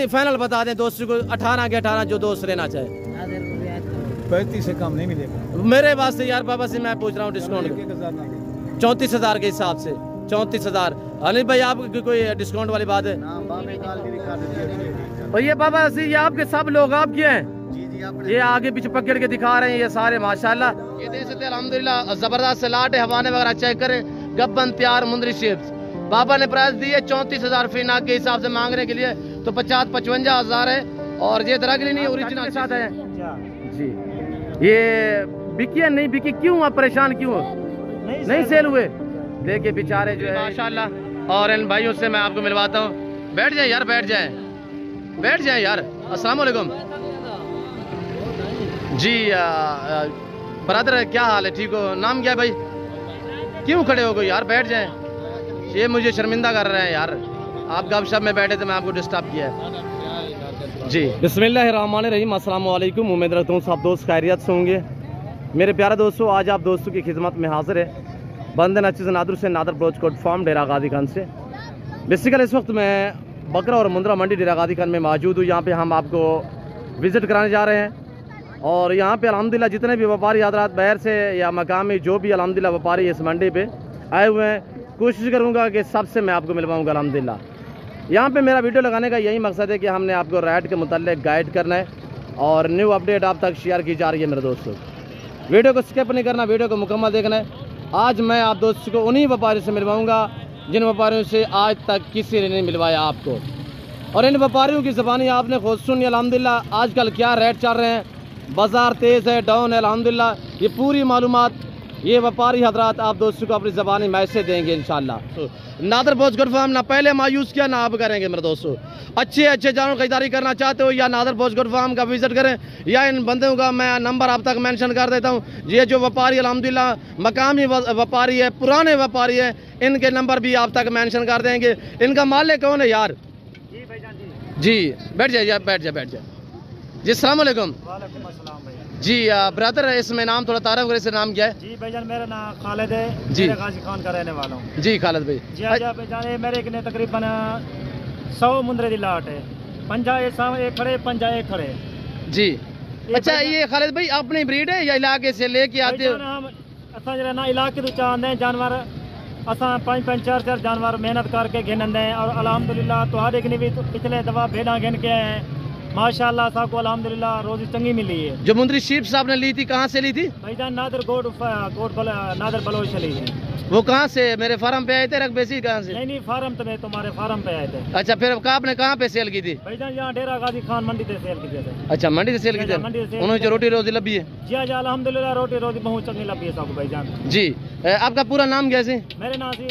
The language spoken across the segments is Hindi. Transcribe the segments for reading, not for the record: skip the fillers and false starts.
फाइनल बता दें दोस्त को 18 के 18 जो दोस्त लेना चाहे। 35 से कम नहीं मिलेगा मेरे वास्ते यार बाबा से मैं पूछ रहा हूँ डिस्काउंट 34,000 के हिसाब से 34,000। अनिल भाई आप कोई डिस्काउंट वाली बात है? और ये बाबा से ये आपके सब लोग आपके हैं? ये आगे पीछे पकड़ के दिखा रहे हैं ये सारे माशाल्लाह। ये देख सकते हैं अल्हम्दुलिल्लाह जबरदस्त सलाट है। हवाने वगैरह चेक करें, गब्बन तैयार मुंदरी शेप्स। बाबा ने प्राइस दी है 34,000 फी नाक के हिसाब से मांगने के लिए, तो 50-55,000 है। और ये दरगली नहीं ओरिजिनल के साथ है जी। ये बिकी है नहीं बिकी, क्यों आप परेशान क्यों? नहीं सेल हुए, देखिए बेचारे जो है माशाल्लाह। और इन भाइयों से मैं आपको मिलवाता हूँ। बैठ जाए यार, बैठ जाए यार। अस्सलाम वालेकुम जी। ब्रदर क्या हाल है? ठीक हो? नाम क्या है भाई? क्यों खड़े हो गए यार, बैठ जाए। ये मुझे शर्मिंदा कर रहे हैं यार, आप गपशप में बैठे थे, मैं आपको डिस्टर्ब किया जी। बिस्मिल्लाहिर्रहमानिर्रहीम, अस्सलाम वालेकुम। उम्मीद रखता हूँ सब दोस्त खैरियत से होंगे। मेरे प्यारे दोस्तों, आज आप दोस्तों की खिदमत में हाजिर है बंदन अच्छे नादर से नादर ब्रोच कोट फार्म डेरा गाजी खान से। बेसिकल इस वक्त मैं बकरा और मुंद्रा मंडी डेरा गाजी खान में मौजूद हूँ। यहाँ पे हम आपको विज़िट कराने जा रहे हैं और यहाँ पे अल्हम्दुलिल्लाह जितने भी व्यापारी हज़रात बाहर से या मकामी जो भी अल्हम्दुलिल्लाह व्यापारी इस मंडी पे आए हुए हैं, कोशिश करूँगा कि सबसे मैं आपको मिलवाऊँगा अल्हम्दुलिल्लाह। यहाँ पे मेरा वीडियो लगाने का यही मकसद है कि हमने आपको रेट के मुताल्लिक गाइड करना है और न्यू अपडेट आप तक शेयर की जा रही है। मेरे दोस्तों, वीडियो को स्किप नहीं करना, वीडियो को मुकम्मल देखना है। आज मैं आप दोस्तों को उन्हीं व्यापारियों से मिलवाऊँगा जिन व्यापारियों से आज तक किसी ने नहीं मिलवाया आपको। और इन व्यापारियों की ज़बानी आपने खुद सुनी अल्हम्दुलिल्लाह। आजकल क्या रेट चल रहे हैं, बाज़ार तेज़ है डाउन है अल्हम्दुलिल्लाह, ये पूरी मालूमात ये व्यापारी हजरात आप दोस्तों को अपनी ज़बानी मैसेज देंगे इंशाल्लाह। नादर बोझ गुड फार्म ना पहले मायूस किया ना आप करेंगे। मेरे दोस्तों, अच्छे जानवर खरीदारी करना चाहते हो या नादर बोझ गुड फार्म का विजिट करें, या इन बंदों का मैं नंबर आप तक मेंशन कर देता हूँ। ये जो व्यापारी अल्हम्दुलिल्लाह मकामी व्यापारी है, पुराने व्यापारी है, इनके नंबर भी आप तक मेंशन कर देंगे। इनका मालिक कौन है यार? जी बैठ जाइए, बैठ जाए जी। अस्सलाम वालेकुम जी। ब्रदर इसमें नाम थोड़ा तारफ करे, से नाम क्या है? जी भाईजान मेरा नाम खालिद है जी, गाजी खान का रहने वाला हूँ जी। खालिद भाई जी भाईजान मेरे कितने तकरीबन 100 मुंदरे की लाट है, 50 खड़े 50 खड़े जी। अच्छा ये खालिद भाई अपनी ब्रीड है या इलाके से लेके आते हो? असा ना इलाके तो चाहते हैं जानवर, असा 5-5 4-4 जानवर मेहनत करके गिनते हैं। और अल्हम्दुलिल्लाह तुम्हारे कि भी पिछले दफा भेड़ा गिन के आए हैं माशाल्लाह, साहब को अल्हम्दुलिल्लाह रोजी चंगी मिली है। जो मुंदरी शीप साहब ने ली थी कहाँ से ली थी? भाईजान नादर नादर बलोच से ली थी। वो कहाँ से? मेरे फार्म पे आए थे रकबेसी कहाँ से? नहीं फार्म तो मैं तुम्हारे फार्म पे आए थे। अच्छा फिर आपने कहाँ पे सेल की थी? भाईजान यहाँ डेरा गाजी खान मंडी से सेल की थी। अच्छा मंडी से सेल की थी। उन्होंने जो रोटी रोजी लगी है? जी अल्हम्दुलिल्लाह रोटी रोजी बहुत चंगी लगी है साहब भाईजान जी। आपका पूरा नाम कैसे? मेरे नाम से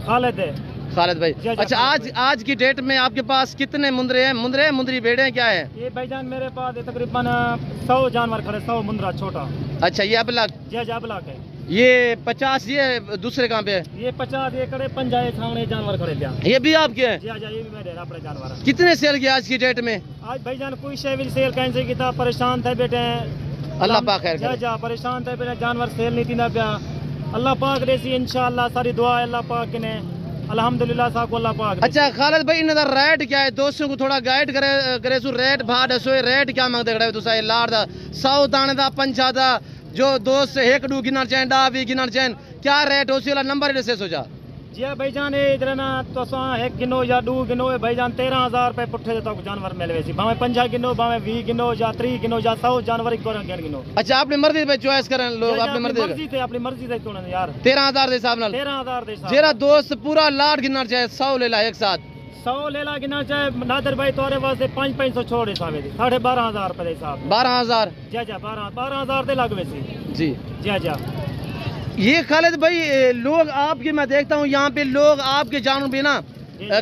खालिद है। खालिद भाई। अच्छा आज की डेट में आपके पास कितने मुंदरे हैं? मुंदरी भेड़े क्या है? ये भाईजान मेरे पास तकरीबन 100 जानवर खड़े, 100 मुंदरा छोटा। अच्छा ये अबलाक? जी अबलाक है। ये 50 ये दूसरे कहाँ पे है? ये 50 ये खड़े 50 सामने जानवर खड़े थे। ये भी आपके हैं? जी ये भी मेरे अपने जानवर। कितने सेल किया आज की डेट में? आज भाईजान कोई सेल कैंसिल किया, परेशान थे बेटे। अल्लाह पाक खैर करे। परेशान थे बेटे, जानवर सेल नहीं थी ना पिया। अल्लाह पाक रेसी इंशाल्लाह, सारी दुआ है अल्लाह पाक ने अल्हम्दुलिल्लाह साहब को अल्लाह पाक। अच्छा खालिद भाई इनका रेट क्या है? दोस्तों को थोड़ा गाइड करे सो रेट भाड़ सो रेट क्या मांगते खड़े तुसा? लाड़ दा 100 दाने दा 50 दा जो दोस्त 1 गिनना चाहें 10 भी गिनना चाहें, क्या रेट हो सी नंबर से सोचा? जी भाईजान इधर ना तो 1 गिनो या 2 गिनो भाईजान 13,000 रुपए पुट्ठे तक जानवर मिले सी, भावे 50 गिनो भावे 20 गिनो या 30 गिनो या 100 जानवर गिनो। अच्छा अपनी मर्जी पे चॉइस करें लोग, अपनी मर्जी से चुनन यार। 13,000 के हिसाब नाल 13,000 दे हिसाब। जेरा दोस्त पूरा लाट गिनना चाहे 100 ले ला एक साथ, 100 ले ला गिनना चाहे नादर भाई तोरे वास्ते 500 छोड़ हिसाब है 12,500 रुपए दे हिसाब। 12,000 जी 12,000 दे लगवे सी जी। ये खालिद भाई लोग आपके मैं देखता हूँ यहाँ पे लोग आपके जानवर भी ना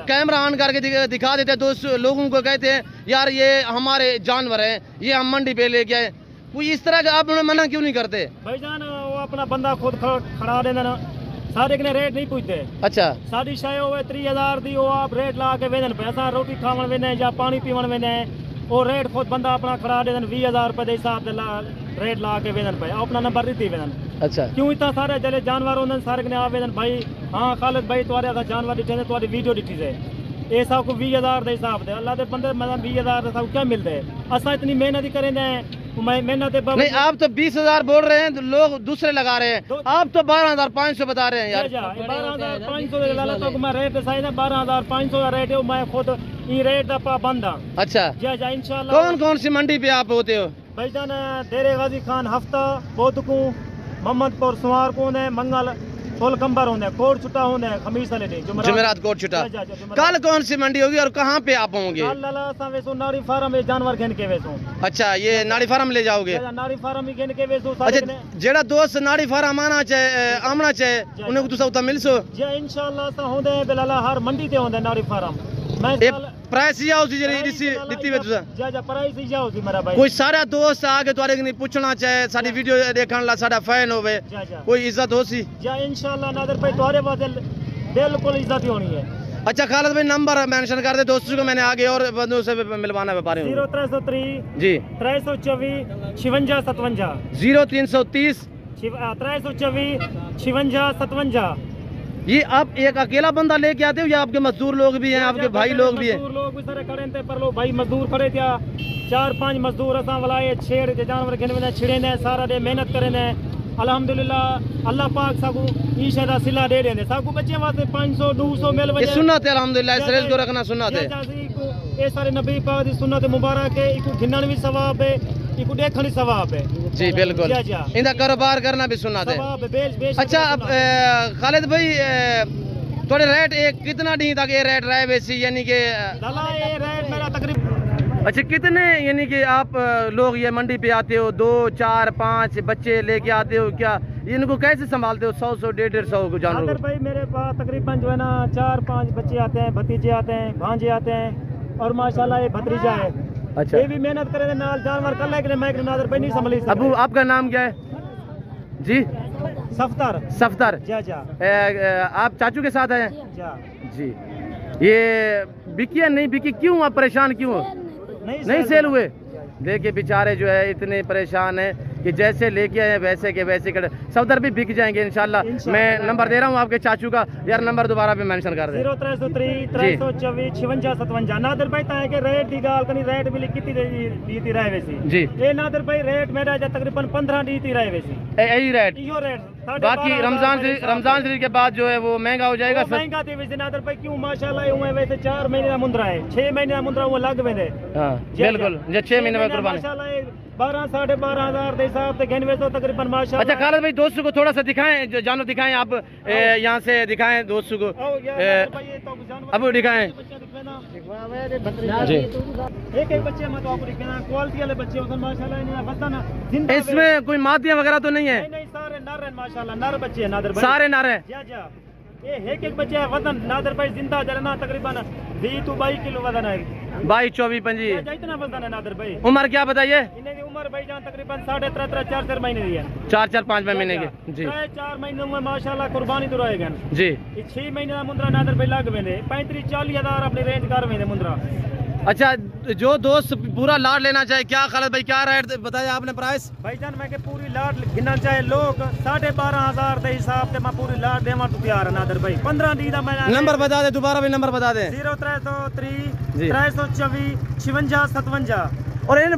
कैमरा ऑन करके दिखा देते हैं, दोस्त लोगों को कहते हैं यार ये हमारे जानवर हैं, ये हम मंडी पे लेके आए। कोई इस तरह का आप मना क्यों नहीं करते? भाईजान वो अपना बंदा खुद खड़ा देना ना, सारे के रेट नहीं पूछते। अच्छा साड़ी शाय हो 30,000 दी, वो आप रेट ला के वेदन पे असा रोटी खावन वेने या पानी पीवन वेने, वो रेट खुद बंदा अपना खड़ा दे 20,000 रुपए के हिसाब से रेट ला के वेदन पे अपना नंबर दी वेदन। अच्छा क्यों इतना सारे जले जानवर होंगे सारे ने आवेदन भाई हाँ खालिद भाई तुम्हारे जानवर दिखे तुम्हारी वीडियो दिखी से ये सब को 20,000 के हिसाब से अल्लाह के बंदे मतलब 20,000 सब क्या मिलते है असा इतनी मेहनत ही करें मेहनत नहीं आप तो 20,000 बोल रहे हैं, लोग दूसरे लगा रहे हैं, आप तो 12,500 बता रहे हैं यार। 12,500 मैं रेट सही ना 12,500 रेट है, मैं खुद ये रेट पाबंद हाँ। अच्छा इंशाल्लाह। कौन कौन सी मंडी पे आप होते हो? भाईजान डेरे गाजी खान हफ्ता बोधकू मोहम्मदपुर सुमार को मंगल सोलकंबर होने कोट छुट्टा होने खमीस जुमेरात कोट छुट्टा। कल कौन सी मंडी होगी और कहाँ पे आप होंगे? नारी फार्म में जानवर घेन के वेसो। अच्छा ये नाड़ी फार्म ले जाओगे? नाड़ी फार्म ही घेन के वेसो। अच्छा जेड़ा दोस्त नाड़ी फार्म आना चाहे उन्हें तुसा उता मिलसो? जी इंशाल्लाह सा होंदे बिलाला हर मंडी ते होंदे नाड़ी फार्म। प्राइस जाओ सी जरी दित्ती वे तुसा? जा प्राइस जाओ सी मेरा भाई। कोई सारा दोस्त आके तुआरे कने पूछना चाहे साडी वीडियो देखण ला साडा फैन होवे कोई इज्जत हो सी? जा इंशाल्लाह नादर भाई तुम्हारे वास्ते बिल्कुल इज्जत ही होनी है। अच्छा खालिद भाई नंबर मेंशन कर दे दोस्तों को, मैंने आगे और बंदों से मिलवाना व्यापारी 0303 जी 324 56 57 0330 324 56 57। ये आप एक अकेला बंदा लेके आते हो या आपके मजदूर लोग भी हैं, आपके भाई लोग भी हैं? मजदूर लोग भी सारे खड़े थे पर लोग भाई मजदूर खड़े थे 4-5 मजदूर असा वाला छेड़ के जानवर गिनवे छिड़े ने सारा दे मेहनत करे ने अल्हम्दुलिल्लाह अल्लाह पाक सबको ईशा दा सिला दे देंदे सबको बच्चे वास्ते 500 200 मिल वजे सुन्नत है अल्हम्दुलिल्लाह इस रेस को रखना सुन्नत है। ये सारे नबी पाक दी सुन्नत मुबारक है, इको गिनन भी सवाब है, इको देखण भी सवाब है। जी बिल्कुल इंदा कारोबार करना भी सुन्नत है। अच्छा अब खालिद भाई थोड़े रेट एक कितना डी तक ये रेट रहे वैसी यानी कि ये रेट मेरा तकरीबन अच्छा कितने यानी कि आप लोग ये मंडी पे आते हो 2 4 5 बच्चे लेके आते हो क्या इनको कैसे संभालते हो 100 150 को जानवर? भाई मेरे पास तकरीबन जो है ना 4-5 बच्चे आते हैं, भतीजे आते हैं, भांजे आते हैं और माशाल्लाह ये भतीजा है। अच्छा ये भी मेहनत करे नाल जानवर कर ले मैं नादर भाई नहीं संभाली। अबू आपका नाम क्या है जी? सफ्तार। सफ्तार आप चाचू के साथ हैं जी? ये बिकी नहीं बिकी क्यों आप परेशान क्यों नहीं सेल हुए? देखिए बेचारे जो है इतने परेशान है कि जैसे लेके आए वैसे के वैसे कर सफदर भी बिक जाएंगे इंशाल्लाह। मैं नंबर दे रहा हूँ आपके चाचू का यार नंबर दोबारा पे मेंशन कर दे। 0303 324 56 57 नादर भाई ताए के रेट दी गाल कनी रेट मिली कितनी दी रहे वैसी जी ये नादर भाई रेट मेरा तकरीबन 15 दी रहे वैसी यही रेट इयो रेट। बाकी रमजान शरीफ के बाद जो है वो महंगा हो जाएगा महंगा थी वैसे नादर भाई क्यों माशाल्लाह हुए वैसे 4 महीने का मुंद्रा है 6 महीने का मुंद्रा वो लग वेंदे। हां बिल्कुल जे 6 महीने में कुर्बानी माशाल्लाह 12-12,500 के हिसाब से घेन तो तकरीबन माशाल्लाह। अच्छा खालिद भाई दोस्तों को थोड़ा सा दिखाएं जानवर दिखाएं आप यहाँ से दिखाएं दोस्तों को अब दिखाएं जी एक बच्चे में तो आपको दिखाना क्वालिटी वाले बच्चे माशाल्लाह। इसमें कोई मादियां वगैरह तो नहीं है? नहीं सारे नर हैं माशाल्लाह, नर बच्चे हैं नादर भाई सारे नर हैं। ये एक बच्चे है वजन नादर भाई जिंदा जलना तकरीबन 20 to 22 किलो वजन है 22-24-25 इतना वजन है नादर भाई। उम्र क्या बताइए? इनकी उम्र भाई जान तकरीबन 3.5 4 महीने की है 4-4-5 महीने की जी 4 महीने में माशाल्लाह कुर्बानी तो रहेगा जी। 6 महीने का मुंद्रा नादर भाई लग वेंदे 35-40 हजार अपनी रेंज कर वेंदे मुंद्रा। अच्छा जो दोस्त पूरा लाट लेना चाहे क्या खालिद भाई क्या रेट बताया आपने प्राइस? भाईजान मैं के पूरी लाट गिनना चाहे लोग 12,500 के हिसाब से मैं पूरी लाट देवा तो तैयार है नादर भाई 15 दी दा मैं नंबर बता दे दोबारा भी नंबर बता दे 0303 324 56 57। और इन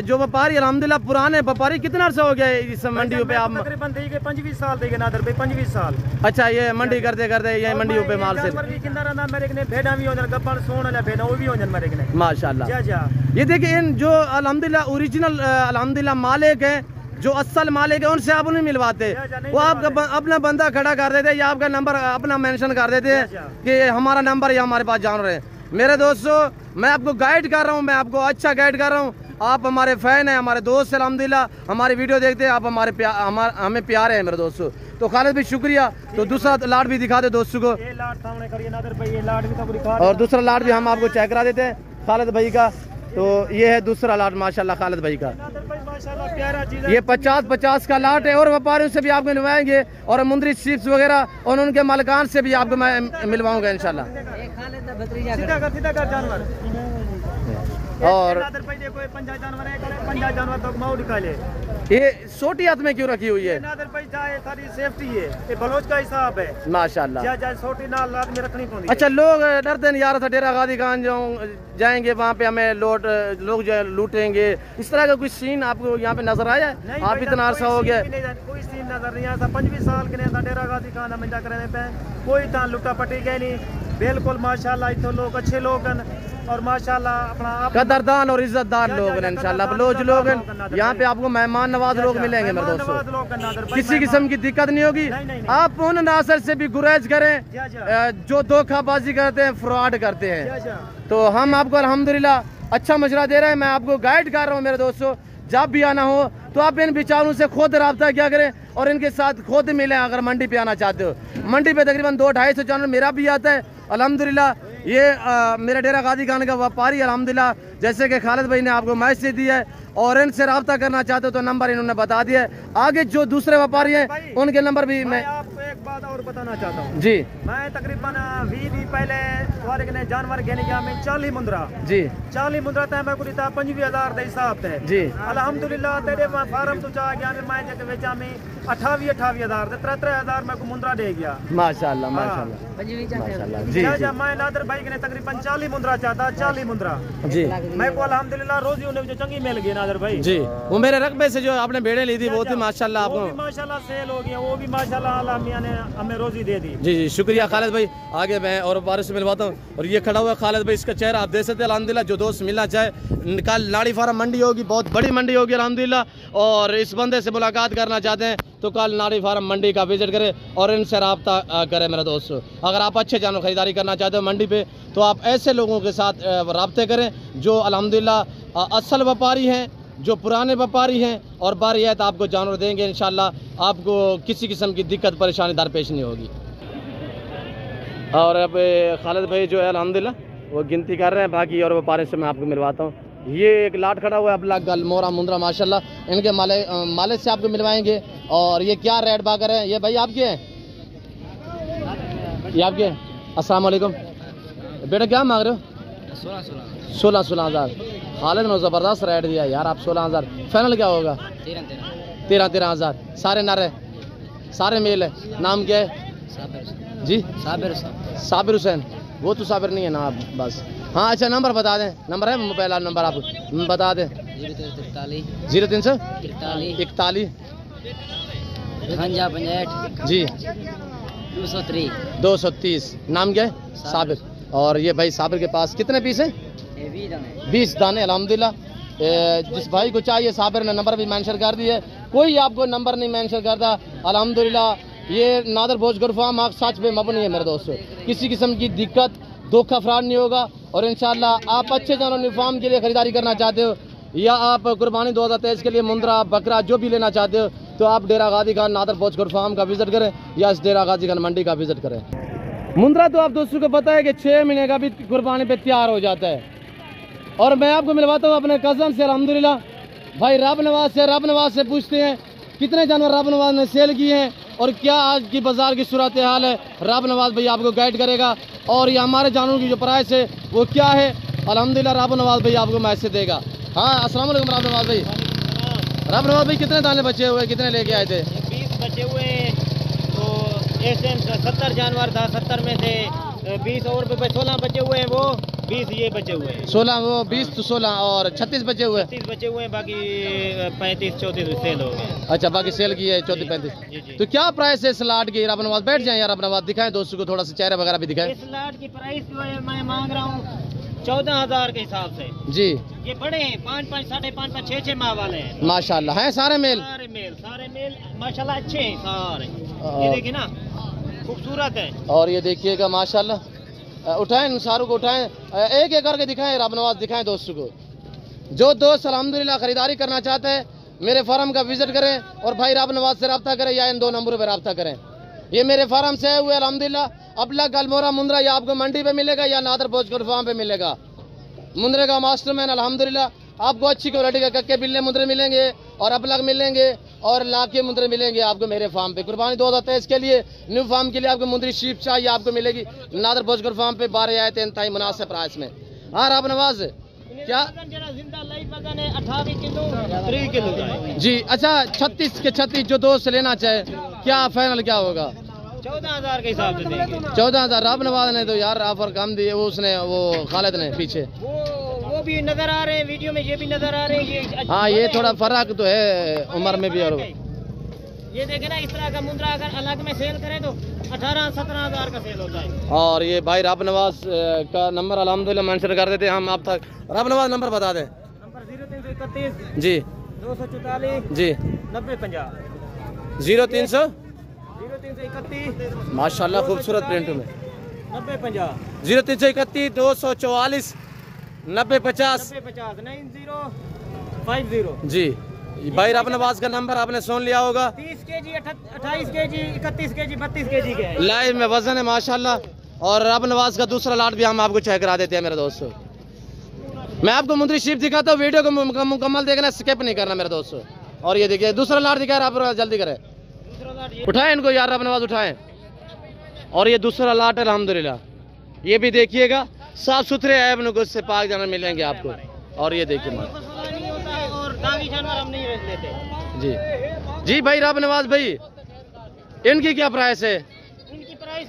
जो व्यापारी अल्हम्दुलिल्लाह पुराने व्यापारी कितना अर्सा हो गया इस मंडी पे आप? तकरीबन देगे 25 साल देगे नादर भाई 25 साल। अच्छा ये मंडी करते करते ये मंडी पे माल से मेरे ने भेड़ा भी हो जान गप्पन सोन वाला भेड़ा वो भी हो जान मेरे ने माशाल्लाह। ये देखिए इन जो अल्हम्दुलिल्लाह ओरिजिनल अल्हम्दुलिल्लाह मालिक है जो असल मालिक है उनसे आप नहीं मिलवाते, वो आपका अपना बंदा खड़ा कर देते या आपका नंबर अपना मेंशन कर देते हैं कि हमारा नंबर या हमारे पास जान रहे हैं। मेरे दोस्तों मैं आपको गाइड कर रहा हूँ, मैं आपको अच्छा गाइड कर रहा हूँ। आप हमारे फैन हैं, हमारे दोस्त हैं अल्हम्दुलिल्लाह हमारी वीडियो देखते हैं, आप हमें प्यारे हैं मेरे दोस्तों। तो खालिद भी शुक्रिया। तो दूसरा लाट भी दिखा दे दोस्तों को और दूसरा लाट भी हम आपको चेक करा देते हैं खालिद भाई का। तो ये है दूसरा लाट माशाल्लाह खालिद भाई का, ये 50-50 का लाट है और व्यापारियों से भी आपको मिलवाएंगे और मुंदरी चिप्स वगैरह और उनके मालिकान से भी आपको मैं मिलवाऊंगा इंशाल्लाह। और नादर भाई देखो ये 50 जानवर है, 50 जानवर तक माऊ निकाले। ये छोटी हाथ में क्यों रखी हुई है? नादर भाई जाए सारी सेफ्टी है, ये बलोच का हिसाब है माशाल्लाह। जा छोटी नाल लाद में रखनी पड़ती। अच्छा, लोग डरते हैं यार डेरा गादी खान जाएंगे वहाँ पे हमें लोग जो लूटेंगे, इस तरह का कुछ सीन आपको यहाँ पे नजर आया है? आप इतना अरसा हो गया? कोई सीन नजर नहीं आया। 25 साल के ने डेरा गादी खान हमें जा करने पे कोई ता लुटा पटी गई नहीं, बिल्कुल माशाल्लाह। इतो लोग अच्छे लोग और माशाल्लाह अपना कदरदान और इज्जतदार लोग हैं इंशाल्लाह। बलोच लोग यहाँ पे आपको मेहमान नवाज लोग मिलेंगे मेरे दोस्तों, किसी किस्म की दिक्कत नहीं होगी। आप उन नासर से भी गुरेज करें जो धोखाबाजी करते हैं, फ्रॉड करते हैं। तो हम आपको अल्हम्दुलिल्लाह अच्छा मशवरा दे रहे हैं, मैं आपको गाइड कर रहा हूँ मेरे दोस्तों। जब भी आना हो तो आप इन बेचारों से खुद रब्ता क्या करें और इनके साथ खुद मिलें। अगर मंडी पे आना चाहते हो, मंडी पे तकरीबन 200-250 जानवर मेरा भी आता है अल्हम्दुलिल्लाह। ये मेरा डेरा गादी खान का व्यापारी अल्हम्दुलिल्लाह, जैसे कि खालिद भाई ने आपको मैसेज दिया है और इनसे रब्ता करना चाहते हो तो नंबर इन्होंने बता दिया है। आगे जो दूसरे व्यापारी हैं उनके नंबर भी मैं आपको एक बात और बताना चाहता हूँ जी। मैं तकरीबन 20 दिन पहले जानवर घेने गया मैं 40 मुंद्रा जी, 40 मुंद्रा तय मैं कुछ 25,000 के हिसाब से जी अल्हम्दुलिल्लाह। तेरे फार्म तो चाह गया मैं जगह बेचा में 28,000 33,000 मैं को मुंद्रा दे गया माशाल्लाह माशाल्लाह माशाल्लाह जी। मैं नादर भाई ने तकरीबन 40 मुंद्रा चाहता, 40 मुंद्रा जी। मैं को अल्हम्दुलिल्लाह रोजी उन्हें जो चंगी मिल गई नादर भाई जी। वो मेरे रकबे से जो आपने भेड़े ली थी वो थी माशाल्लाह आपको माशाल्लाह सेल हो गया, वो भी माशाल्लाह अल्लाह मियां ने हमें रोजी दे दी। जी जी, शुक्रिया खालिद भाई। आगे मैं और बारिश से मिलवाता हूँ। और ये खड़ा हुआ है खालिद भाई, इसका चेहरा आप देख सकते हैं अल्हम्दुलिल्लाह। जो दोस्त मिलना चाहे, कल नाड़ी फार्म मंडी होगी, बहुत बड़ी मंडी होगी अल्हम्दुलिल्लाह। और इस बंदे से मुलाकात करना चाहते हैं तो कल नाड़ी फार्म मंडी का विजिट करें और इनसे रब्ता करें मेरे दोस्तों। अगर आप अच्छे जानवर खरीदारी करना चाहते हो मंडी पे तो आप ऐसे लोगों के साथ रब्ते करें जो अल्हम्दुलिल्लाह असल व्यापारी हैं, जो पुराने व्यापारी हैं और बारियत आपको जानवर देंगे इंशाल्लाह। आपको किसी किस्म की दिक्कत परेशानी दरपेश नहीं होगी। और अब खालिद भाई जो है अल्हम्दुलिल्लाह वो गिनती कर रहे हैं, बाकी और व्यापारी से मैं आपको मिलवाता हूँ। ये एक लाट खड़ा हुआ है अबला गल मोरा मुंद्रा माशाल्लाह, इनके मालिक से आपको मिलवाएंगे। और ये क्या रेट बागर है? ये भाई आपके हैं? ये आपके हैं? अस्सलाम वालेकुम बेटा, क्या मांग रहे हो? 16,000। खालिद ने ज़बरदस्त रेट दिया यार, आप 16,000। फाइनल क्या होगा? 13,000। सारे नर है, सारे मेल है। नाम क्या है जी? साबिर हुसैन। वो तो साबिर नहीं है ना आप बस। हाँ अच्छा, नंबर बता दें। नंबर है पहला नंबर आप बता दें। 0341 जी 230। नाम क्या है? साबिर। और ये भाई साबिर के पास कितने पीस हैं? 20 दाने अल्हम्दुलिल्लाह। जिस भाई को चाहिए साबिर ने नंबर भी मेंशन कर दिया है, कोई आपको नंबर नहीं मेंशन करता अल्हम्दुलिल्लाह। ये नादर भोजगर फार्म आप सच पे मबनी है मेरे दोस्तों, किसी किस्म की दिक्कत धोखा फ्रॉड नहीं होगा। और इंशाल्लाह आप अच्छे जानवर फार्म के लिए खरीदारी करना चाहते हो या आप कुर्बानी 2023 के लिए मुंद्रा बकरा जो भी लेना चाहते हो तो आप डेरा गादी खान नादर भोजगर फार्म का विजिट करें या इस डेरा गादी खान मंडी का विजिट करें। मुंद्रा तो आप दोस्तों को पता है कि 6 महीने का भी कुर्बानी पे तैयार हो जाता है। और मैं आपको मिलवाता हूँ अपने कज़न से अल्हम्दुलिल्लाह। भाई रब नवाज से पूछते हैं कितने जानवर रब नवाज ने सेल किए हैं और क्या आज की बाजार की सूरत हाल है। रब नवाज भाई आपको गाइड करेगा और ये हमारे जानवरों की जो प्राइस है वो क्या है अल्हम्दुलिल्लाह रब नवाज भाई आपको मैसेज देगा। हाँ अस्सलाम वालेकुम रब नवाज भाई। रब नवाज भाई कितने दाने बचे हुए, कितने लेके आए थे? 20 बचे हुए तो इस टाइम 70 जानवर था, 70 में से 20 और 16 बचे हुए हैं, वो 20 ये बचे हुए हैं। 16 वो 20 तो 16 और 36 बचे हुए। 36 बचे हुए हैं, बाकी 35-34 सेल हो गए। अच्छा बाकी सेल की है 34-35। तो क्या प्राइस है इस लाट की? रब नवाज बैठ जाए यार, रब नवाज दिखाएं दोस्तों को, थोड़ा सा चेहरा वगैरह भी दिखाएं। इस लाट की प्राइस जो है मैं मांग रहा हूँ 14,000 के हिसाब से जी। ये बड़े हैं, 5-5, 5.5, 6-6 माह वाले हैं माशाल्लाह। हैं सारे मेल माशाल्लाह अच्छे हैं सारे। ये देखिए ना खूबसूरत है। और ये देखिएगा माशाल्लाह, उठाएं सारों को उठाएं, एक एक करके दिखाएं रब नवाज दिखाएं दोस्तों को। जो दोस्त अल्हम्दुलिल्लाह खरीदारी करना चाहते हैं मेरे फार्म का विजिट करें और भाई रब नवाज से रब्ता करें या इन 2 नंबरों पर रब्ता करें। ये मेरे फार्म से हुए अल्हम्दुलिल्लाह। अबला गलमोरा मुंद्रा या आपको मंडी पे मिलेगा या नादर भोजगर फार्म पे मिलेगा। मुंद्रे का मास्टरमैन अल्हम्दुलिल्लाह आपको अच्छी क्वालिटी के कक्के बिल्ले मुंद्रे मिलेंगे और अबलग मिलेंगे और लाके मुंद्रे मिलेंगे आपको मेरे फार्म पे। कुर्बानी 2023 के लिए न्यू फार्म के लिए आपको मुंद्री शीप चाहिए आपको मिलेगी नादर भोजगर फार्म पे 12 आए थे इंतहाई मुनासिब प्राइस में। हाँ रब नवाज क्या जिंदा लाइव वजन है 28 किलो 3 किलो जी। अच्छा 36 के 36 जो दोस्त लेना चाहे क्या फाइनल क्या होगा? 14,000 के हिसाब से देंगे। 14,000 राब नवाज ने तो यार ऑफर कम दिए, वो उसने वो खालिद ने पीछे वो भी नजर आ रहे हैं वीडियो में, ये भी नजर आ रहे हैं ये। हाँ ये थोड़ा फर्क तो है उम्र में भी। और ये देखे ना इस तरह का मुंद्रा अगर अलग में सेल करे तो 18-17,000 का सेल होता है। और ये भाई राब नवाज का नंबर अल्हम्दुलिल्लाह मेंशन कर देते हैं हम आप तक। राब नवाज नंबर बता दें। नंबर 0331 जी 244 जी 9050 0331 माशाल्लाह खूबसूरत प्रिंट में 9050 0331 244 9050 9050 जी। भाई राब नवाज का नंबर आपने सुन लिया होगा। 30 केजी 28 केजी 31 केजी 32 केजी के है। लाइव में वजन है माशाल्लाह। और राब नवाज का दूसरा लाट भी हम आपको चेक करा देते हैं मेरे दोस्तों। मैं आपको मुंदरी शीप दिखाता हूँ, वीडियो को मुकम्मल देखना, स्किप नहीं करना मेरे दोस्तों। और ये देखिए दूसरा लाट दिखा रहा है, आप जल्दी करें उठाएं इनको यार, राब नवाज उठाएं। और ये दूसरा लाट है अल्हम्दुलिल्लाह, ये भी देखिएगा साफ सुथरे ऐब नुकुस से पाक जानवर मिलेंगे आपको। और ये देखिए और दागी जानवर हम नहीं लेते जी जी। भाई राब नवाज भाई इनकी क्या प्राइस है? इनकी प्राइस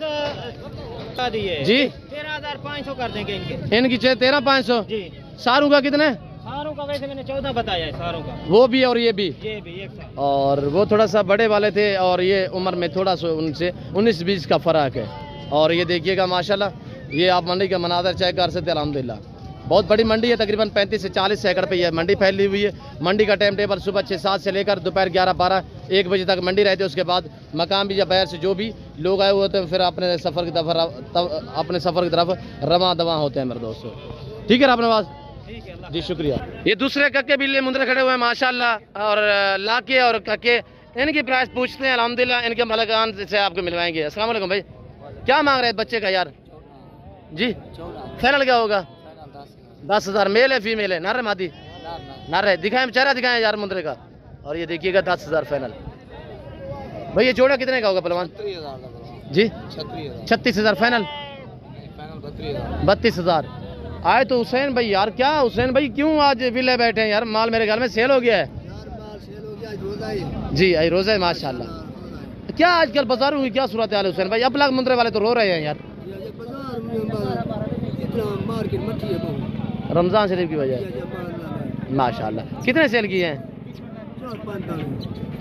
दी है जी 13,500 कर देंगे इनके। इनकी 13,500 जी। सारों का कितने? सारों का वैसे मैंने 14 बताया है सारों का। वो भी और ये भी एक साथ। और वो थोड़ा सा बड़े वाले थे और ये उम्र में थोड़ा सा उनसे 19-20 का फर्क है। और ये देखिएगा माशाल्लाह, ये आप मंडी का मनाजर चेक कर सकते हैं अल्हम्दुलिल्लाह। बहुत बड़ी मंडी है, तकरीबन 35 से 40 एकड़ पे ये मंडी फैली हुई है। मंडी का टाइम टेबल सुबह 6-7 से लेकर दोपहर 11-12-1 बजे तक मंडी रहती है। उसके बाद मकाम भी या बाहर से जो भी लोग आए हुए होते हैं फिर अपने सफ़र की तरफ रवां दवा होते हैं मेरे दोस्तों। ठीक है राब नवाज जी, शुक्रिया। ये दूसरे कक्के बिल्ले मुंदरे खड़े हुए हैं माशाल्लाह। और लाके और कक्के इनकी प्राइस पूछते हैं अल्हम्दुलिल्लाह, इनके मलकान से आपको मिलवाएंगे। अस्सलाम वालेकुम भाई, क्या मांग रहे हैं बच्चे का यार? जी फाइनल क्या होगा? 10,000। मेल है फीमेल है? नर मादी? नर है। दिखाएं चेहरा दिखाएं यार मुंदरे का। और ये देखिएगा 10,000 फाइनल। भाई ये जोड़ा कितने का होगा पहलवान जी? 36,000 फाइनल। 32,000 आए तो हुसैन भाई यार, क्या हुसैन भाई क्यों आज विले बैठे हैं यार? माल मेरे घर में सेल हो गया है जी। आई रोजा है माशाल्लाह। क्या आजकल बाजारों की क्या सूरत हाल है हुसैन भाई? अब लाख मुंदरे वाले तो रो रहे हैं यार, रमजान शरीफ की वजह माशाल्लाह। कितने सेल किए हैं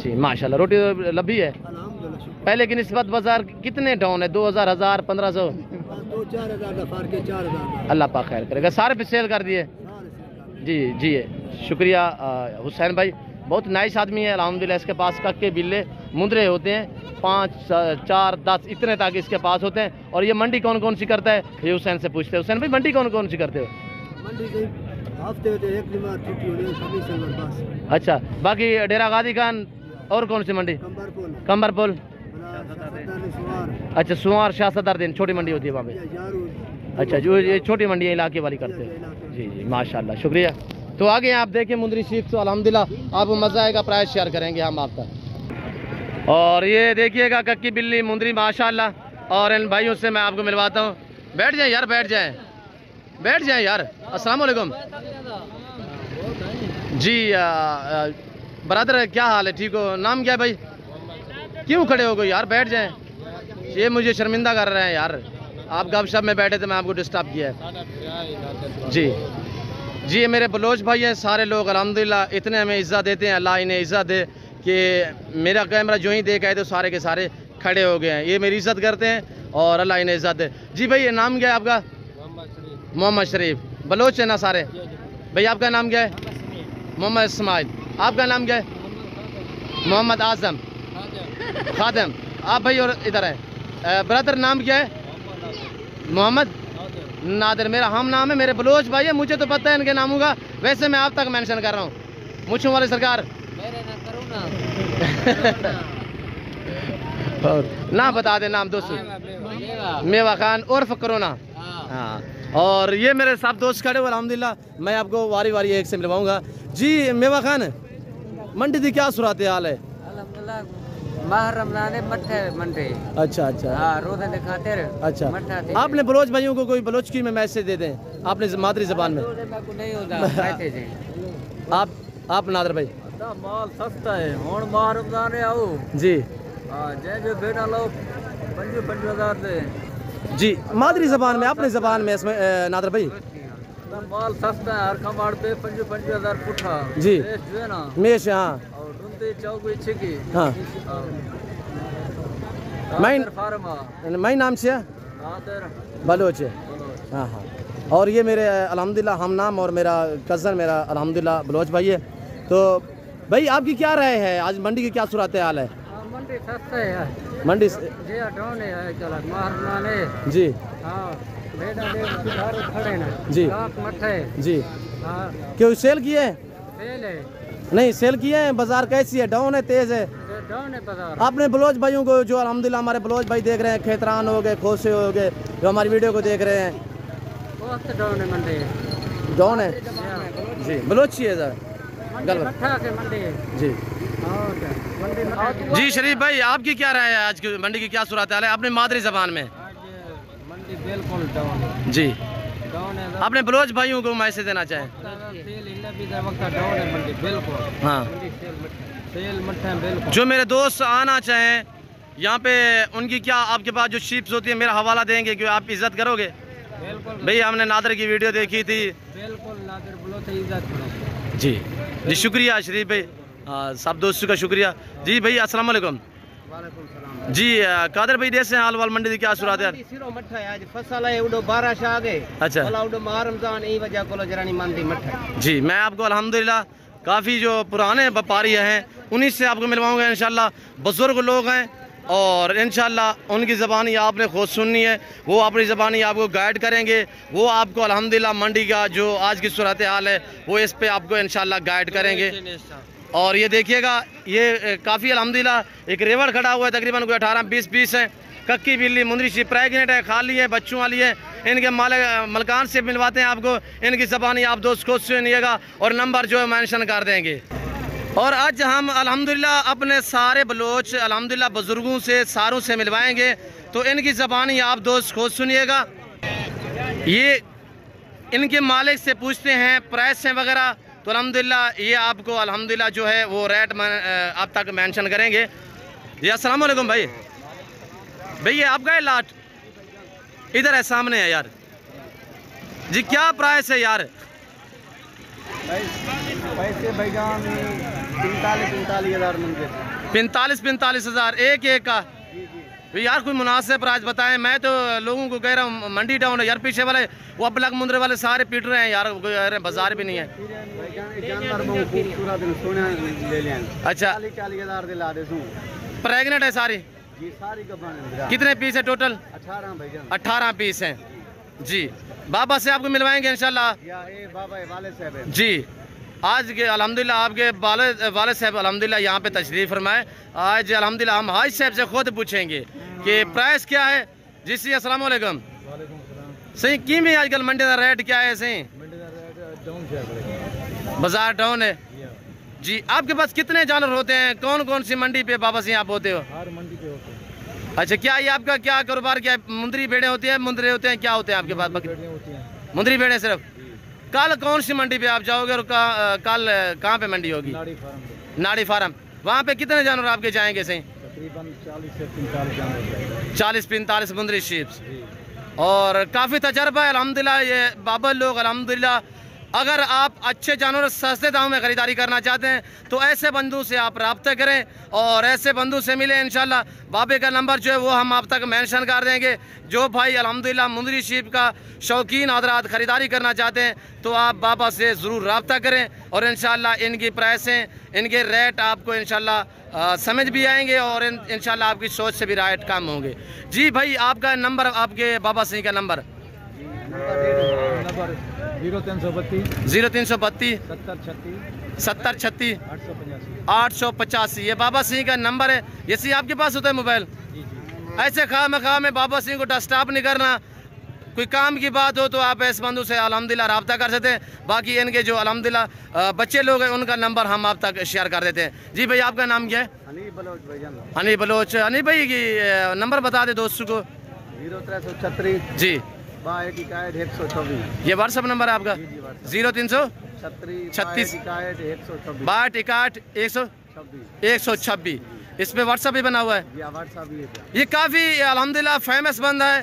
जी माशाल्लाह? रोटी लबी है पहले की निस्बत? बाजार कितने डाउन है? 2,000 1000 1500 अल्लाह पाक खैर करेगा। सारे पे सेल कर दिए जी जी। शुक्रिया हुसैन भाई, बहुत नाइस आदमी है अल्हम्दुलिल्लाह। इसके पास कक्के बिल्ले मुंदरे होते हैं 5 4 10 इतने तक इसके पास होते हैं। और ये मंडी कौन कौन सी करता है ये हुसैन से पूछते हैं। हुसैन भाई मंडी कौन कौन सी करते हो? अच्छा, बाकी डेरा गादी खान और कौन सी मंडी? कंबरपुल। अच्छा, सुवार शाह सदर दिन छोटी मंडी होती है वहाँ पे। अच्छा, जो ये छोटी मंडी इलाके वाली करते हैं जी जी माशाल्लाह, शुक्रिया। तो आगे आप देखें मुंदरी सीख तो अल्हम्दुलिल्लाह आपको मज़ा आएगा, प्राइस शेयर करेंगे हम आपका। और ये देखिएगा कक्की बिल्ली मुंदरी माशाल्लाह। और इन भाइयों से मैं आपको मिलवाता हूँ। बैठ जाए यार, बैठ जाए यार। अस्सलाम वालेकुम जी। ब्रदर क्या हाल है? ठीक हो? नाम क्या है भाई? क्यों खड़े हो गए यार? बैठ जाएं। ये मुझे शर्मिंदा कर रहे हैं यार, आप गपशप में बैठे थे, मैं आपको डिस्टर्ब किया है जी जी। ये मेरे बलोच भाई हैं सारे लोग अल्हम्दुलिल्लाह, इतने हमें इज़्ज़त देते हैं। अल्लाह इन्हें इज़्ज़त दे कि मेरा कैमरा जो ही देख आए तो सारे के सारे खड़े हो गए हैं। ये मेरी इज़्ज़त करते हैं और अल्लाह इन्हें इज़्ज़त दे जी। भाई ये नाम क्या है आपका? मोहम्मद शरीफ। बलोच है ना सारे? भाई आपका नाम क्या है? मोहम्मद इस्माइल। आपका नाम क्या है? मोहम्मद आज़म खादम। आप भाई और इधर है ब्रदर, नाम क्या है? मोहम्मद नादिर। मेरा हम नाम है, मेरे बलोच भाई है, मुझे तो पता है इनके नामों का, वैसे मैं आप तक मेंशन कर रहा हूँ। मुझे वाले सरकार ना बता दे नाम दोस्त। मेवा खान उर्फ करोना। हाँ, और ये मेरे सब दोस्त खड़े हुए अल्हम्दुलिल्लाह, मैं आपको वारी वारी एक से मिलवाऊंगा जी। मेवा खान मंडी की क्या सूरत हाल है? माह रमजान मठे मंडे। अच्छा अच्छा। हाँ रोजे के खातिर। अच्छा मठा आपने बलोच भाइयों को कोई बलोचकी में मैसेज दे दें आपने मादरी जबान में। नहीं होता आप नादर भाई। माल सस्ता है हुण माह रमजान आओ जी। हाँ जे बेटा लो 55,000 दे जी मादरी जबान में अपनी जबान में इसमें नादर भाई। माल सस्ता है हर कमाड़ पे 55,000 पुठा जी जो है ना मेश। हाँ और रुंदे चौक छिकी। हाँ मैं नाम से बलोच है। हाँ हाँ और ये मेरे अल्हम्दुलिल्लाह हम नाम और मेरा कज़न मेरा अल्हम्दुलिल्लाह बलोच भाई है। तो भाई आपकी क्या राय है आज मंडी की क्या सूरत हाल है। मंडी सस्ता है मंडी जी डाउन है चला मारना है जी। हाँ बेटा दे सुधार खड़े ना जी मठे जी। हाँ क्यों सेल किए सेल है नहीं सेल किए हैं। बाजार कैसी है डाउन है तेज है डाउन है बाजार। आपने बलोच भाइयों को जो अल्हम्दुलिल्लाह हमारे बलोच भाई देख रहे हैं खेतरान हो गए खोसे हो गए जो हमारी वीडियो को देख रहे हैं बहुत डाउन है मंडी डाउन है जी बलोची है सर जी। जी शरीफ भाई आपकी क्या राय है आज की मंडी की क्या सूरत हाल है अपने मादरी जबान में। मंडी बिल्कुल डाउन है जी डाउन है। अपने बलोच भाइयों को मैसेज देना चाहें। डाउन है मंडी बिल्कुल। हाँ सेल मठा बिल्कुल। जो मेरे दोस्त आना चाहें यहाँ पे उनकी क्या आपके पास जो शीप्स होती है मेरा हवाला देंगे कि आप इज्जत करोगे। बिल्कुल भाई हमने नादर की वीडियो देखी थी। बिल्कुल नादर बोलो तो इज्जत करो जी जी शुक्रिया शरीफ भाई सब दोस्तों का शुक्रिया जी। भाई अस्सलाम वालेकुम जी। कादर भाई जैसे हाल वाल मंडी की क्या सूरत है। सिरो मठा है आज फसल है उडो 12 शाह आ गए। अच्छा वाला उडो माह रमजान ई वजह को जरानी मंडी मठा जी। मैं आपको अल्हम्दुलिल्लाह काफ़ी जो पुराने व्यापारी हैं उन्हीं से आपको मिलवाऊंगा इंशाल्लाह। बुजुर्ग लोग हैं और इंशाल्लाह उनकी ज़बानी आपने खुद सुननी है वो अपनी ज़बानी आपको गाइड करेंगे। वो आपको अल्हम्दुलिल्लाह मंडी का जो आज की सूरत हाल है वो इस पे आपको इंशाल्लाह गाइड करेंगे। और ये देखिएगा ये काफ़ी अल्हम्दुलिल्लाह एक रेवड़ खड़ा हुआ है तकरीबन कोई 18-20 पीस हैं। कक्की बिल्ली मुंदरी सी प्रेगनेंट है खाली है बच्चों वाली है। इनके मलकान से मिलवाते हैं आपको इनकी ज़बानी आप दोस्त खुद सुनिएगा और नंबर जो है मेंशन कर देंगे। और आज हम अल्हम्दुलिल्लाह अपने सारे बलोच अल्हम्दुलिल्लाह बुजुर्गों से सारों से मिलवाएंगे तो इनकी ज़बानी आप दोस्त खुद सुनिएगा। ये इनके मालिक से पूछते हैं प्राइस हैं वगैरह तो अल्हम्दुलिल्लाह ये आपको अल्हम्दुलिल्लाह जो है वो रेट आप तक मेंशन करेंगे। जी अस्सलाम वालेकुम भाई। भैया आपका है लाट इधर है सामने है यार जी। क्या प्राइस है यार। पैसे भाईजान 45 हज़ार एक का। यार कोई मुनासिब प्राइस बताएं। मैं तो लोगों को कह रहा हूँ मंडी डाउन है यार पीछे वाले वो अपलग मुंद्रे वाले सारे पीट रहे हैं यार बाजार भी नहीं है। अच्छा 40,000 दिला दे प्रेगनेंट है सारी जी सारी कितने पीस है टोटल 18 पीस हैं जी। बाबा से आपको मिलवाएंगे इंशाल्लाह जी। आज के अल्हम्दुलिल्लाह आपके वाले साहब अल्हम्दुलिल्लाह यहाँ पे तशरीफ़ फरमाए। आज अल्हम्दुलिल्लाह हम हाज साहब से खुद पूछेंगे कि प्राइस क्या है। जी सी अस्सलाम वालेकुम। सही की में आजकल मंडी का रेट क्या है। सही बाजार डाउन है जी। आपके पास कितने जानवर होते हैं कौन कौन सी मंडी पे बाबा से आप होते हो। हर मंडी पे होते हैं। अच्छा क्या ये आपका क्या कारोबार क्या मुंदरी भेड़े होती है मुंदरे होते हैं क्या होते हैं आपके पास मुंदरी भेड़े सिर्फ। कल कौन सी मंडी पे आप जाओगे और कल कहाँ पे मंडी होगी। नाड़ी फार्म वहाँ पे कितने जानवर आपके जाएंगे सही तकरीबन 40 से 45 जानवर 40-45 मुंदरी शीप्स और काफ़ी तजर्बा है अल्हम्दुलिल्लाह। ये बाबा लोग अल्हम्दुलिल्लाह अगर आप अच्छे जानवर सस्ते दाम में ख़रीदारी करना चाहते हैं तो ऐसे बंदों से आप रब्ता करें और ऐसे बंदों से मिले इंशाल्लाह। बाबे का नंबर जो है वो हम आप तक मेंशन कर देंगे। जो भाई अल्हम्दुलिल्लाह मुंदरी शीप का शौकीन हज़रात ख़रीदारी करना चाहते हैं तो आप बाबा से ज़रूर रब्ता करें और इंशाल्लाह इनकी प्राइसें इनके रेट आपको इंशाल्लाह समझ भी आएंगे और इंशाल्लाह आपकी सोच से भी राइट काम होंगे। जी भाई आपका नंबर आपके बाबा सिंह का नंबर 0332 7036 885। ये बाबा सिंह का नंबर है। ये आपके पास होता है मोबाइल। ऐसे खा में बाबा सिंह को डिस्टर्ब नहीं करना कोई काम की बात हो तो आप इस बंधु से अल्हम्दुलिल्लाह रब्ता कर सकते हैं। बाकी इनके जो अल्हम्दुलिल्लाह बच्चे लोग हैं उनका नंबर हम आप तक शेयर कर देते हैं। जी भाई आपका नाम क्या है? हनी बलोच भाईजान। हनी बलोच। हनी भाई की नंबर बता दे दोस्तों को। 0336 जी 6261 ये व्हाट्सअप नंबर है आपका? 0336 6261 इस पे व्हाट्सअप भी बना हुआ है। ये काफ़ी अल्हम्दुलिल्लाह फेमस बंदा है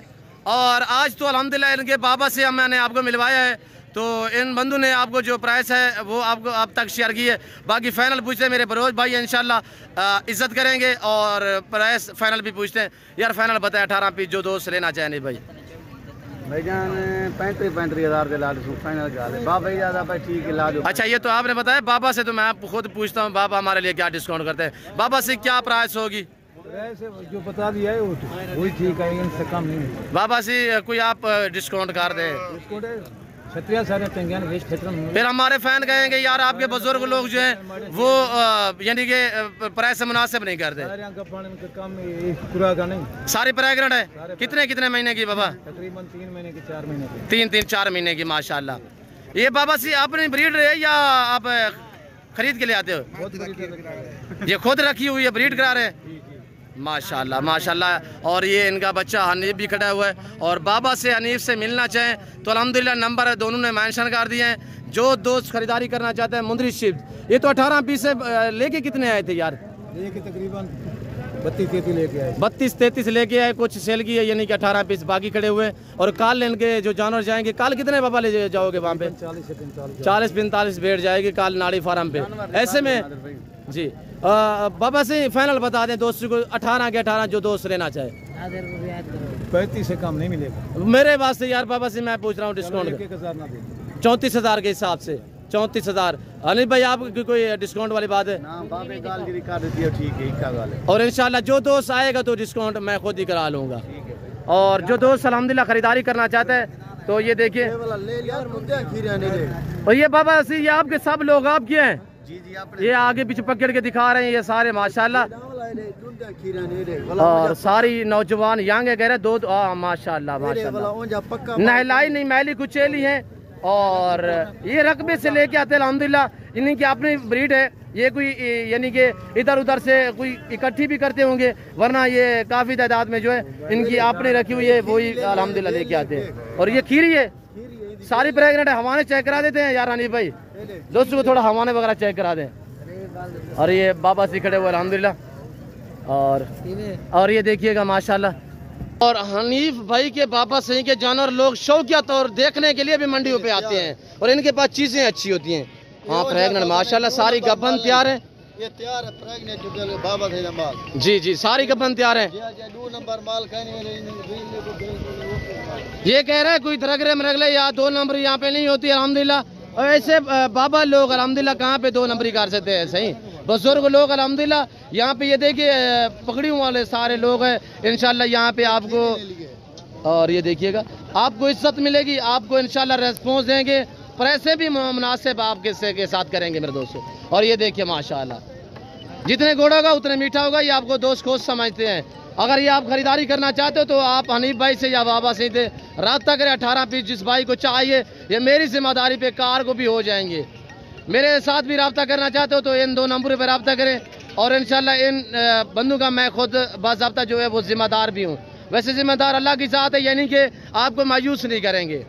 और आज तो अल्हम्दुलिल्लाह इनके बाबा से मैंने आपको मिलवाया है, तो इन बंधु ने आपको जो प्राइस है वो आपको अब तक शेयर की है। बाकी फाइनल पूछते हैं मेरे बरोज भाई इंशाल्लाह इज्जत करेंगे और प्राइस फाइनल भी पूछते हैं। यार फाइनल बताए 18 पीस जो दोस्त लेना चाहे नहीं भाई भाईजान 35-35 के लाल फाइनल बाबा ज्यादा भाई ठीक है ला दो। अच्छा ये तो आपने बताया बाबा से, तो मैं आप खुद पूछता हूँ बाबा हमारे लिए क्या डिस्काउंट करते हैं? बाबा से क्या प्राइस होगी? जो बता दिया है वही ठीक है, इनसे कम नहीं। बाबा से कोई आप डिस्काउंट कर दे? फिर हमारे फैन कहेंगे यार आपके बुजुर्ग लोग जो हैं वो यानी कि प्राइस से मुनासिब नहीं करते। सारी प्रेगनेंट है? कितने कितने महीने की बाबा? तकरीबन 3 महीने की 4 महीने की। 3-4 महीने की माशाल्लाह। ये बाबा सी अपनी ब्रीड है या आप खरीद के ले आते हो? ये खुद रखी हुई है, ब्रीड करा रहे हैं माशाल्लाह माशाल्लाह। और ये इनका बच्चा हनीफ भी खड़ा हुआ है और बाबा से हनीफ से मिलना चाहें तो अल्हम्दुलिल्लाह नंबर है दोनों ने मेंशन कर दिए हैं। जो दोस्त खरीदारी करना चाहते हैं मुंदरी शिफ्ट। ये तो 18 पीस से लेके कितने आए थे यार? लेके तकरीबन 32-33 लेके आए। 32-33 लेके आए, कुछ सेल की है यानी कि 18 पीस बाकी खड़े हुए। और कल इनके जो जानवर जाएंगे, कल कितने बाबा ले जाओगे वहाँ पे? 40-45 बैठ जाएगी कल नाड़ी फार्म पे। ऐसे में जी बाबा से फाइनल बता दें दोस्तों को 18 के 18 जो दोस्त लेना चाहे। 35 से कम नहीं मिलेगा मेरे पास से यार बाबा से मैं पूछ रहा हूँ डिस्काउंट 34,000 के हिसाब से 34,000। अनिल भाई आप कोई डिस्काउंट वाली बात है? ठीक है और इंशाल्लाह जो दोस्त आएगा तो डिस्काउंट मैं खुद ही करा लूँगा। और जो दोस्त अल्हम्दुलिल्लाह खरीदारी करना चाहते हैं तो ये देखिए। और ये बाबा से ये आपके सब लोग आपके हैं? ये आगे पीछे पकड़ के दिखा रहे हैं ये सारे माशाल्लाह। और सारी नौजवान यंग है कह रहे दो माशाल्लाह माशाल्लाह। नहलाई नहीं मैली कुचेली है और ये रकबे से लेके आते हैं अल्हम्दुलिल्लाह। इन्हीं की अपनी ब्रीड है। ये कोई यानी कि इधर उधर से कोई इकट्ठी भी करते होंगे वरना ये काफ़ी तादाद में जो है इनकी आपने रखी हुई है वही अल्हम्दुलिल्लाह लेके आते हैं। और ये खीरी है सारी प्रेगनेंट है। हवाने चेक करा देते हैं यार हनीफ भाई दोस्तों को थोड़ा हवाने वगैरह चेक करा दें। और ये बाबा से खड़े हुए अल्हम्दुलिल्लाह। और ये देखिएगा माशाल्लाह। और हनीफ भाई के बाबा सही के जानवर लोग शौकिया तौर देखने के लिए भी मंडियों पे आते हैं और इनके पास चीजें अच्छी होती हैं। हाँ प्रेगनेंट माशाल्लाह सारी गब्बन तैयार है। ये तैयार है प्रेगनेंट बाबा थे माल। जी जी सारी गब्बन तैयार है। 2 नंबर माल ये कह रहे हैं कोई रगले मरगले या 2 नंबर यहाँ पे नहीं होती अल्हम्दुलिल्लाह। और ऐसे बाबा लोग अल्हम्दुलिल्लाह कहाँ पे 2 नंबरी कर सकते हैं? सही बुजुर्ग लोग अल्हम्दुलिल्लाह यहाँ पे ये देखिए पकड़ियों वाले सारे लोग हैं इंशाल्लाह यहाँ पे आपको। और ये देखिएगा आपको इज्जत मिलेगी, आपको इंशाल्लाह रेस्पॉन्स देंगे, पैसे भी मुनासिब आपके के साथ करेंगे मेरे दोस्तों। और ये देखिए माशाल्लाह जितने गोड़ा होगा उतने मीठा होगा, ये आपको दोस्त खोज समझते हैं। अगर ये आप खरीदारी करना चाहते हो तो आप हनीफ भाई से या बाबा से रब्ता करें। 18 पीस जिस भाई को चाहिए ये मेरी जिम्मेदारी पे कार को भी हो जाएंगे। मेरे साथ भी रब्ता करना चाहते हो तो इन 2 नंबरों पर रब्ता करें और इंशाल्लाह इन बंदों का मैं खुद बाज़ाब्ता जो है वो जिम्मेदार भी हूँ। वैसे जिम्मेदार अल्लाह की साथ है यानी कि आपको मायूस नहीं करेंगे।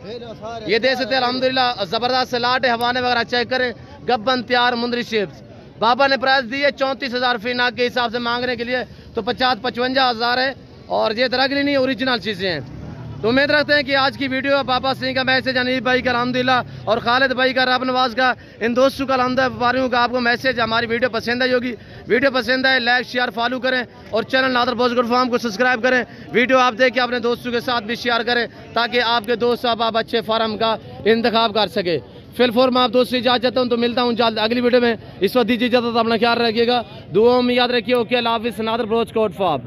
ये दे सकते अल्हम्दुलिल्लाह ज़बरदस्त सलाट है। हवाने वगैरह चेक करें गब्बन तैयार मुंदरी शिप्स। बाबा ने प्राइस दी है 34,000 फी नाक के हिसाब से मांगने के लिए तो 50-55 हज़ार है। और ये दरगली नहीं ओरिजिनल चीज़ें हैं। तो उम्मीद रखते हैं कि आज की वीडियो बाबा सिंह का मैसेज हनीफ भाई का अल्हम्दुलिल्लाह और खालिद भाई का रब नवाज का इन दोस्तों का अल्हम्दुलिल्लाह व्यापारियों का आपको मैसेज हमारी वीडियो पसंद आई होगी। वीडियो पसंद आए लाइक शेयर फॉलो करें और चैनल नादर बोजगुड फार्म को सब्सक्राइब करें। वीडियो आप देख के अपने दोस्तों के साथ भी शेयर करें ताकि आपके दोस्त आप अच्छे फार्म का इंतखाब कर सके। फिलहाल मैं आप दोस्त से इजाजत चाहता हूँ तो मिलता हूँ जल्द अगली वीडियो में। इस वक्त दीजिए इजाजत, अपना ख्याल रखिएगा, दुआओं में याद रखिए। ओके अल्लाह हाफिज़। नादर बोजगुड फार्म।